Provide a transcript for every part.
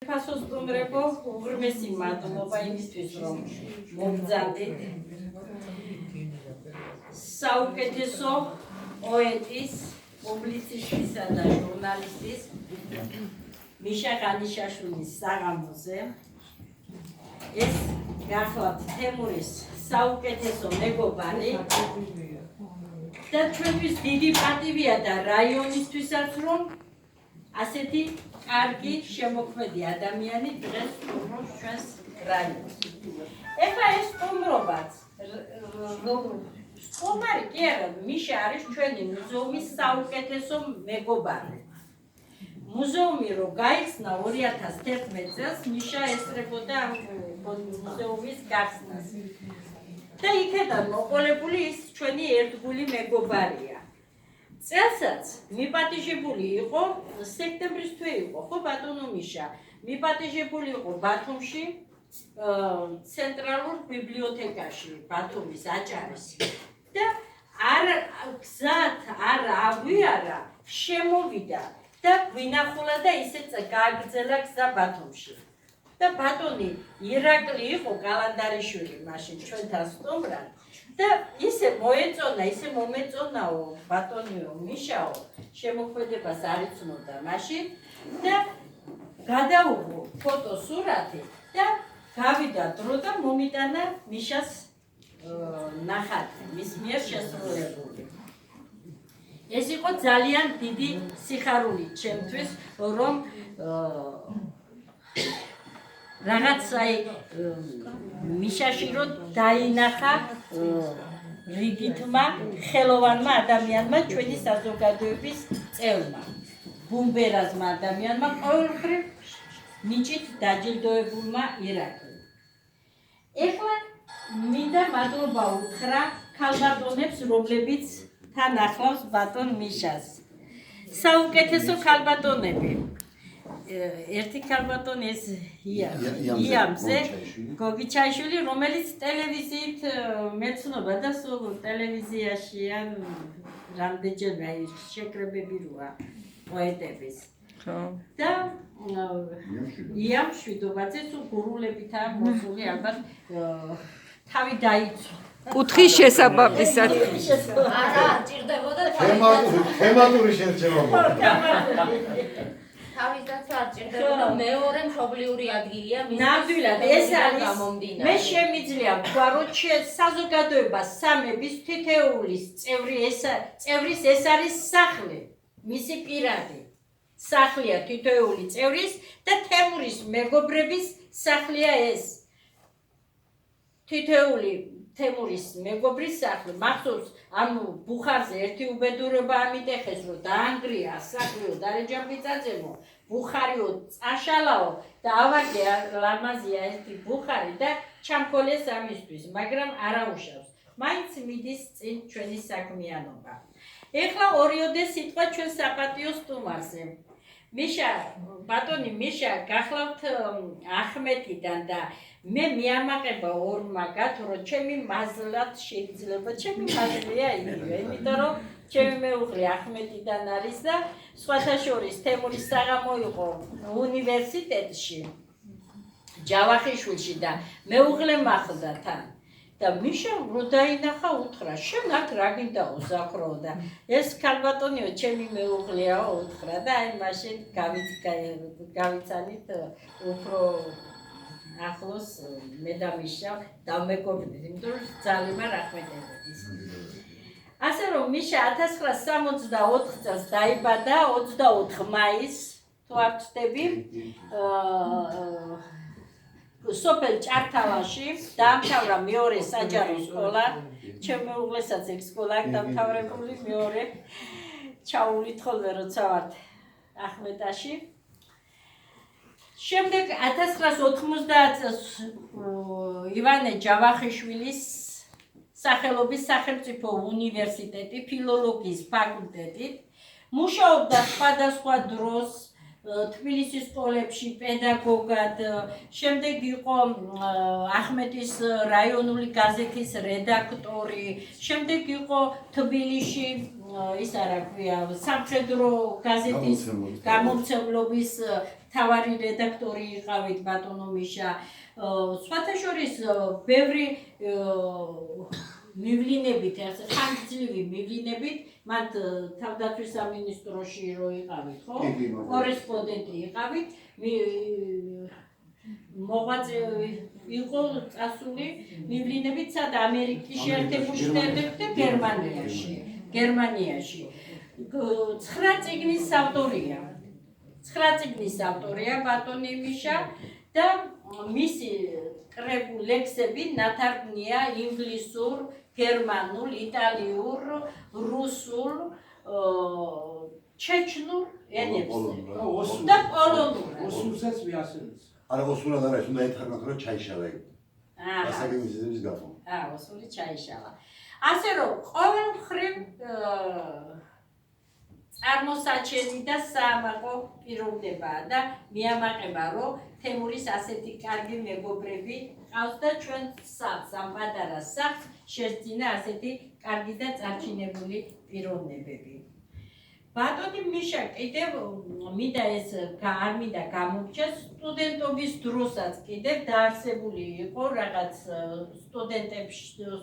ფასოსტუმრებო უღრმესი მადლობა იმისთვის რომ მომბრძანდით საუკეთესო პოეტის, პუბლიცისტისა და ჟურნალისტის მიშა ყანიშაშვილის საღამოზე ეს გახლავთ თემურის საუკეთესო მეგობარი და ჩვენთვის დიდი პატივია და რაიონისთვისაც რომ ასეთი კარგი შემოქმედი ადამიანი დღეს სტუმრობს ჩვენს რაიონს. ეხლა ეს სტუმრობაც სტუმარი კი არა, მიშა არის ჩვენი მუზეუმის საუკეთესო მეგობარი. მუზეუმი რო გაიხსნა 2011 წელს, მიშა ესწრებოდა ამ მუზეუმის გახსნას. და იქედან მოყოლებული ის ჩვენი ერთგული მეგობარია. წელსაც მიპატიჟებული იყო, სექტემბრის თვე იყო, ხო ბატონო მიშა, მიპატიჟებული იყო ბათუმში, ცენტრალურ ბიბლიოთეკაში, ბათუმის აჭარის. და არ გზად არ აღვიარა, შემოვიდა და გვინახულა და ისეც გააგრძელა გზა ბათუმში. და ბატონი ირაკლი იყო კალანდარიშვილი მაშინ ჩვენთან სტუმრად. და ისე მომეწონაო ბატონიო მიშაო, შემოქმედებას არ იცნობდა მაშინ და გადაუღო ფოტოსურათი და გავიდა დრო და მომიტანა მიშას ნახატი, მის მიერ შესრულებული. ეს იყო ძალიან დიდი სიხარული ჩემთვის, რომ რაღაც აი მიშაში რო დაინახა რიგითმა ხელოვანმა ადამიანმა ჩვენი საზოგადოების წევრმა, ბუმბერაზმა ადამიანმა, ყოველმხრივ ნიჭით დაჯილდოებულმა ირაკლი. ეხლა მინდა მადლობა უთხრა ქალბატონებს, რომლებიც თან ახლავს ბატონ მიშას. საუკეთესო ქალბატონები. ერთი ქალბატონი ეს იამზე გოგიჩაიშვილი, რომელიც ტელევიზიით მეცნობა და სულ ტელევიზიაში ან რამდენჯერმე შეკრებები როა პოეტების. და იამშვიდობაძე სულ გურულებითაა მოსული, ალბათ თავი დაიცვა. კუთხის შესაბამისად. არა, ჭირდებოდა თემატური შერჩევა. თავისდაც არ ჭირდებოდა მეორე მშობლიური ადგილია მის ნამდვილად ეს არის მე შემიძლია ვთქვა რომ საზოგადოებას სამების თითეულის წევრის ეს არის სახლი, მისი პირადი სახლია თითოეული წევრის და თემურის მეგობრების სახლია ეს თითოეული თემურის მეგობრის სახლი. მახსოვს ამ ბუხარზე ერთი უბედურება ამიტეხეს რომ დაანგრია სახლიო დარეჯაბიწაძემო, ბუხარიო წაშალაო და ავაგე ლამაზია ერთი ბუხარი და ჩამქოლეს ამისთვის, მაგრამ არაუშავს. მაინც მიდის წინ ჩვენი საქმიანობა. ეხლა ორიოდე სიტყვა ჩვენ საპატიო სტუმარზე. მიშა, ბატონი მიშა, გახლავთ ახმეტიდან და მე მიამაყება ორ მაგათ, რომ ჩემი მაზლად შეიძლება, ჩემი მაზლია იგივე, იმიტომ რომ ჩემი მეუღლე ახმეტიდან არის და სხვათა შორის თემურის საღამო იყო უნივერსიტეტში, ჯავახიშვილში და მეუღლე მახლდა თან. და მიშამ რო დაინახა უთხრა, შენ აქ რა გინდაო ზაქრო და ეს ქალბატონიო ჩემი მეუღლეაო უთხრა და აი მაშინ გავიცანით უფრო ახლოს მე და მიშა დავმეგობრდით, იმიტომ რომ ძალიმარ ახმეტებოდის. ასე რომ მიშა 1964 წელს დაიბადა 24 მაისს, თუ არ ვცდები, სოფელ ჭართალაში დაამთავრა მეორე საჯარო სკოლა, ჩემ მეუღლესაც ეგ სკოლა აქვს დამთავრებული, მეორე ჩაუვლით ხოლმე როცა ვართ ახმეტაში. შემდეგ 1990 წელს ივანე ჯავახიშვილის სახელობის სახელმწიფო უნივერსიტეტი ფილოლოგიის ფაკულტეტით მუშაობდა სხვადასხვა დროს თბილისის სკოლებში პედაგოგად, შემდეგ იყო ახმეტის რაიონული გაზეთის რედაქტორი, შემდეგ იყო თბილისში ის არა ქვია სამხედრო გაზეთის გამომცემლობის თავარი რედაქტორი იყავით ბატონო მიშა. სხვათა შორის ბევრი მივლინებით, ასე ხანგრძლივი მივლინებით, მათ თავდაცვის სამინისტროში რო იყავით, ხო? კორესპონდენტი იყავით, მოღვაწე იყო წასული მივლინებით სად ამერიკის შეერთებულ შტატებში და გერმანიაში. 9 წიგნის ავტორია. 9 წიგნის ავტორია ბატონი მიშა და მისი ლექსები ნათარგმნია ინგლისურ, გერმანულ, იტალიურ, რუსულ, ჩეჩნურ ენებზე და პოლონურ. ოსურსაც მიასწრებს. არა ოსურად არა, უნდა ეთარგმნოთ რომ ჩაიშალა იქ. გასაგებიის გაფო. ოსური ჩაიშალა. ასე რომ ყოველ მხრივ წარმოსაჩენი და საამაყო პიროვნებაა და მიამაყება რომ თემურის ასეთი კარგი მეგობრები ყავს და ჩვენ სახლს ამ პატარა სახლს შეძინა ასეთი კარგი და წარჩინებული პიროვნებები. ბატონი მიშა კიდევ მინდა ეს არ მინდა გამორჩეს სტუდენტობის დროსაც კიდევ დაარსებული იყო რაღაც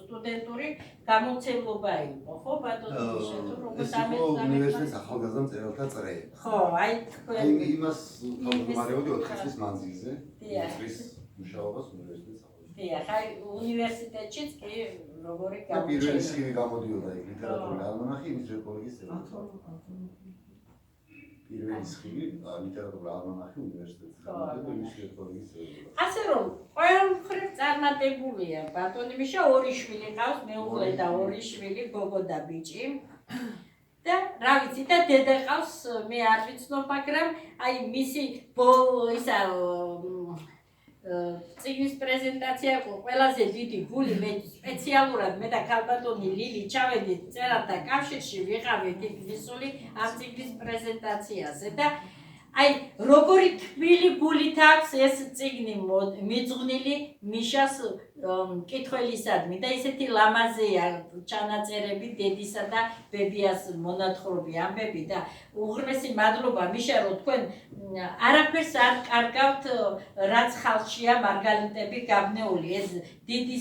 სტუდენტური გამოცემლობა იყო ხო ბატონი მიშა თუ როგორ ამერიკაში უნივერსიტეტის ახალგაზრდა მწერალთა წრე. ხო აი თქვენ იმას თავმჯდომარეობდი 4 წლის მანძილზე. 4 წლის მუშაობას უნივერსიტეტის დიახ, აი უნივერსიტეტშიც კი როგორი გამორჩა. პირველი სხივი გამოდიოდა იქ ლიტერატურული ალმანახი იმის რეკოლეგიის წევრი. პირველი სხივი ლიტერატურული ალმანახი უნივერსიტეტის გამოდიოდა იმის რეკოლეგიის წევრი. ასე რომ ყოველ მხრივ წარმატებულია ბატონი მიშა ორი შვილი ყავს, მეუღლე და ორი შვილი, გოგო და ბიჭი. და რა ვიცი და დედა ყავს, მე არ ვიცნობ, მაგრამ აი მისი ისა წიგნის პრეზენტაცია იყო ყველაზე დიდი გული მე სპეციალურად მე და ქალბატონი ლილი ჩავედით წერალთა კავშირში ვიყავით იქ ვისული ამ წიგნის პრეზენტაციაზე და აი როგორი თბილი გულით აქვს ეს წიგნი მიძღვნილი მიშას მკითხველისადმი და ისეთი ლამაზია ჩანაწერები დედისა და ბებიას მონათხრობი ამბები და უღრმესი მადლობა მიშა რომ თქვენ არაფერს არ კარგავთ რაც ხალხშია მარგალიტები გაბნეული ეს დიდი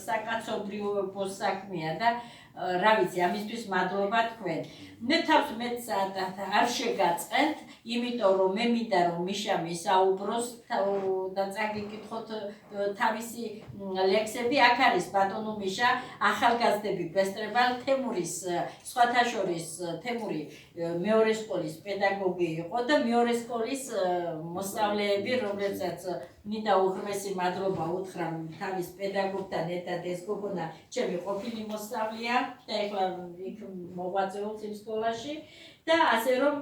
საკაცობრიო საქმეა და რა ვიცი ამისთვის მადლობა თქვენ მე თავს მეც არ შეგაწყენთ იმიტომ რომ მე მინდა რომ მიშა მისაუბროს და წაგიკითხოთ თავისი ლექსები აქ არის ბატონო მიშა ახალგაზრდები ბესტრებალ თემურის სხვათა შორის თემური მეორე სკოლის პედაგოგი იყო და მეორე სკოლის მოსწავლეები რომლებსაც მინდა უღრმესი მადლობა უთხრა თავის პედაგოგთან ერთად ეს გოგონა ჩემი ყოფილი მოსწავლეა და ეხლა იქ მოღვაწეობს იმ სკოლაში და ასე რომ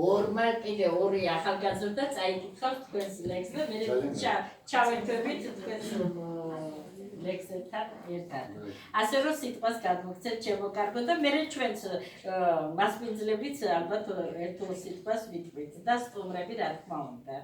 ორმა კიდე ორი ახალგაზრდა წაიკითხავს თქვენს ლექსს და მე ჩავერთვებით თქვენს ლექსებთან ერთად. ასე რომ სიტყვას გადმოგცეთ ჩემო კარგო და მე ჩვენც მასპინძლებიც ალბათ ერთ სიტყვას ვიტყვით და სტუმრები რა თქმა უნდა.